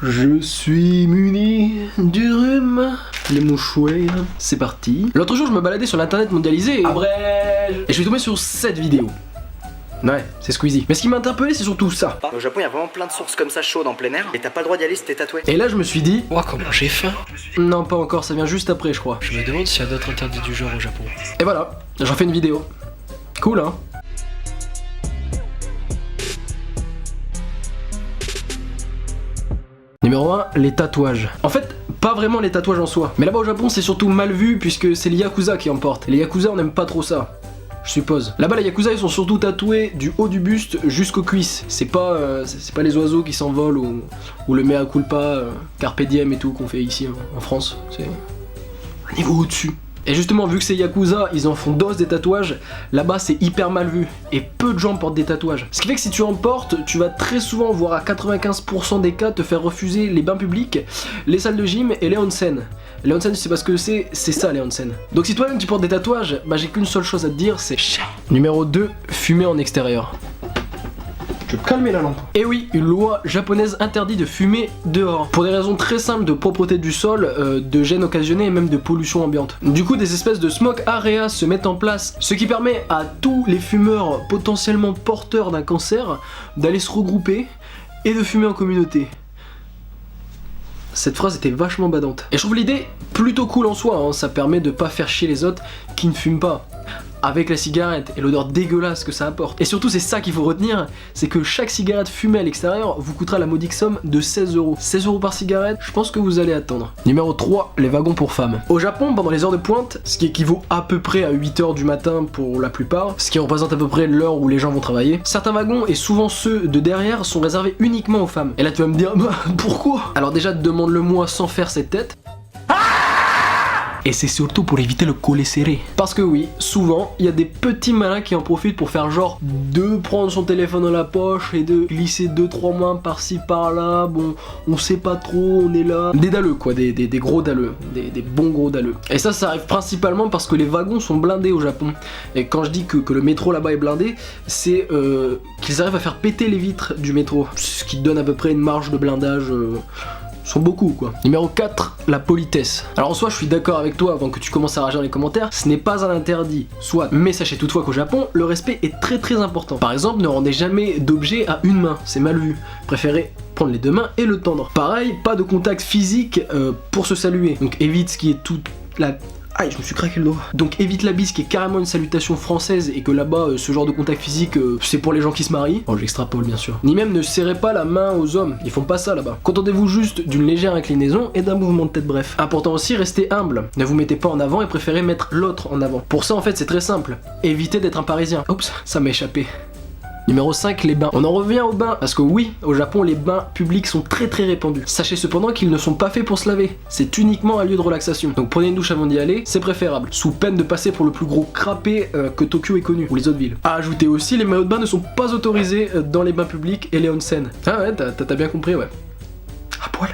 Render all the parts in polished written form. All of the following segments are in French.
Je suis muni du rhume, les mouchouets, c'est parti. L'autre jour je me baladais sur l'internet mondialisé et je suis tombé sur cette vidéo. Ouais, c'est Squeezie. Mais ce qui m'a interpellé c'est surtout ça. Au Japon il y a vraiment plein de sources comme ça chaudes en plein air et t'as pas le droit d'y aller si t'es tatoué. Et là je me suis dit... Oh comment j'ai faim. Non pas encore, ça vient juste après je crois. Je me demande s'il y a d'autres interdits du genre au Japon. Et voilà, j'en fais une vidéo. Cool hein. Numéro 1, les tatouages. En fait, pas vraiment les tatouages en soi. Mais là-bas au Japon, c'est surtout mal vu puisque c'est les Yakuza qui emportent. Les Yakuza, on n'aime pas trop ça. Je suppose. Là-bas, les Yakuza, ils sont surtout tatoués du haut du buste jusqu'aux cuisses. C'est pas les oiseaux qui s'envolent ou le mea culpa, carpe diem et tout qu'on fait ici en France. C'est un niveau au-dessus. Et justement, vu que c'est Yakuza, ils en font d'os des tatouages, là-bas c'est hyper mal vu. Et peu de gens portent des tatouages. Ce qui fait que si tu en portes, tu vas très souvent, voire à 95% des cas, te faire refuser les bains publics, les salles de gym et les onsen. Les onsen, tu sais pas ce que c'est ça les onsen. Donc si toi-même tu portes des tatouages, bah j'ai qu'une seule chose à te dire, c'est cher. Numéro 2, fumer en extérieur. Je vais calmer la lampe. Et oui, une loi japonaise interdit de fumer dehors. Pour des raisons très simples de propreté du sol, de gêne occasionnée et même de pollution ambiante. Du coup, des espèces de smoke areas se mettent en place, ce qui permet à tous les fumeurs potentiellement porteurs d'un cancer d'aller se regrouper et de fumer en communauté. Cette phrase était vachement badante. Et je trouve l'idée plutôt cool en soi, hein. Ça permet de pas faire chier les autres qui ne fument pas. Avec la cigarette et l'odeur dégueulasse que ça apporte. Et surtout c'est ça qu'il faut retenir, c'est que chaque cigarette fumée à l'extérieur vous coûtera la modique somme de 16 €. 16 € par cigarette, je pense que vous allez attendre. Numéro 3, les wagons pour femmes. Au Japon, pendant les heures de pointe, ce qui équivaut à peu près à 8 h du matin pour la plupart, ce qui représente à peu près l'heure où les gens vont travailler, certains wagons, et souvent ceux de derrière, sont réservés uniquement aux femmes. Et là tu vas me dire, bah pourquoi? Alors déjà demande-le moi sans faire cette tête. Et c'est surtout pour éviter le collet serré. Parce que oui, souvent, il y a des petits malins qui en profitent pour faire genre de prendre son téléphone dans la poche et de glisser 2-3 mains par-ci par-là. Bon, on sait pas trop, on est là. Des dalleux quoi, des gros dalleux, des bons gros dalleux. Et ça arrive principalement parce que les wagons sont blindés au Japon. Et quand je dis que le métro là-bas est blindé, c'est qu'ils arrivent à faire péter les vitres du métro. Ce qui donne à peu près une marge de blindage... sont beaucoup quoi. Numéro 4, la politesse. Alors en soi je suis d'accord avec toi avant que tu commences à rager dans les commentaires, ce n'est pas un interdit, soit, mais sachez toutefois qu'au Japon, le respect est très très important. Par exemple, ne rendez jamais d'objet à une main, c'est mal vu. Préférez prendre les deux mains et le tendre. Pareil, pas de contact physique pour se saluer. Donc évite ce qui est toute la... Aïe, je me suis craqué le doigt. Donc évite la bise qui est carrément une salutation française et que là-bas, ce genre de contact physique, c'est pour les gens qui se marient. Bon, j'extrapole bien sûr. Ni même ne serrez pas la main aux hommes, ils font pas ça là-bas. Contentez-vous juste d'une légère inclinaison et d'un mouvement de tête bref. Important aussi, restez humble. Ne vous mettez pas en avant et préférez mettre l'autre en avant. Pour ça en fait c'est très simple. Évitez d'être un parisien. Oups, ça m'a échappé. Numéro 5, les bains. On en revient aux bains, parce que oui, au Japon, les bains publics sont très très répandus. Sachez cependant qu'ils ne sont pas faits pour se laver, c'est uniquement un lieu de relaxation. Donc prenez une douche avant d'y aller, c'est préférable, sous peine de passer pour le plus gros crapé que Tokyo ait connu, ou les autres villes. À ajouter aussi, les maillots de bain ne sont pas autorisés dans les bains publics et les onsen. Ah ouais, t'as bien compris, ouais. À poil.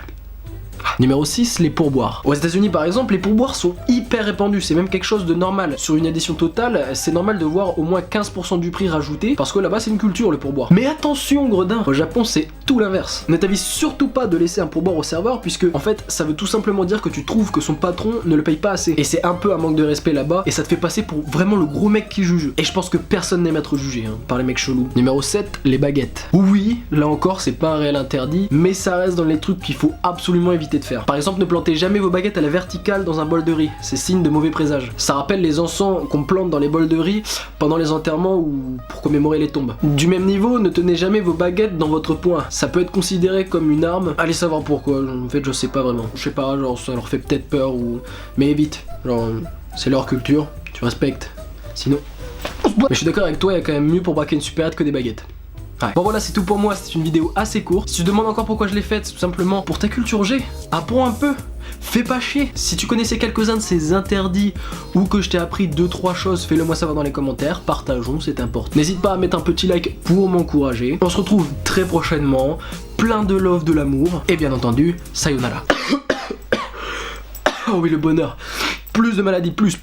Numéro 6, les pourboires. Aux États-Unis par exemple, les pourboires sont hyper répandus, c'est même quelque chose de normal. Sur une édition totale, c'est normal de voir au moins 15% du prix rajouté, parce que là-bas c'est une culture le pourboire. Mais attention gredin, au Japon c'est tout l'inverse. Ne t'avise surtout pas de laisser un pourboire au serveur, puisque en fait ça veut tout simplement dire que tu trouves que son patron ne le paye pas assez. Et c'est un peu un manque de respect là-bas, et ça te fait passer pour vraiment le gros mec qui juge. Et je pense que personne n'aime être jugé par les mecs chelous. Numéro 7, les baguettes. Oui, là encore c'est pas un réel interdit, mais ça reste dans les trucs qu'il faut absolument éviter de faire. Par exemple, ne plantez jamais vos baguettes à la verticale dans un bol de riz, c'est signe de mauvais présage. Ça rappelle les encens qu'on plante dans les bols de riz pendant les enterrements ou pour commémorer les tombes. Du même niveau, ne tenez jamais vos baguettes dans votre poing, ça peut être considéré comme une arme, allez savoir pourquoi, en fait je sais pas vraiment. Je sais pas, genre ça leur fait peut-être peur ou... Mais évite, genre c'est leur culture, tu respectes, sinon... Mais je suis d'accord avec toi, il y a quand même mieux pour braquer une supérette que des baguettes. Ouais. Bon voilà, c'est tout pour moi, c'est une vidéo assez courte. Si tu te demandes encore pourquoi je l'ai faite, c'est tout simplement pour ta culture G. Apprends un peu, fais pas chier. Si tu connaissais quelques-uns de ces interdits ou que je t'ai appris 2-3 choses, fais-le moi savoir dans les commentaires, partageons, c'est important. N'hésite pas à mettre un petit like pour m'encourager. On se retrouve très prochainement, plein de love, de l'amour, et bien entendu, sayonara. Oh oui, le bonheur. Plus de maladies, plus.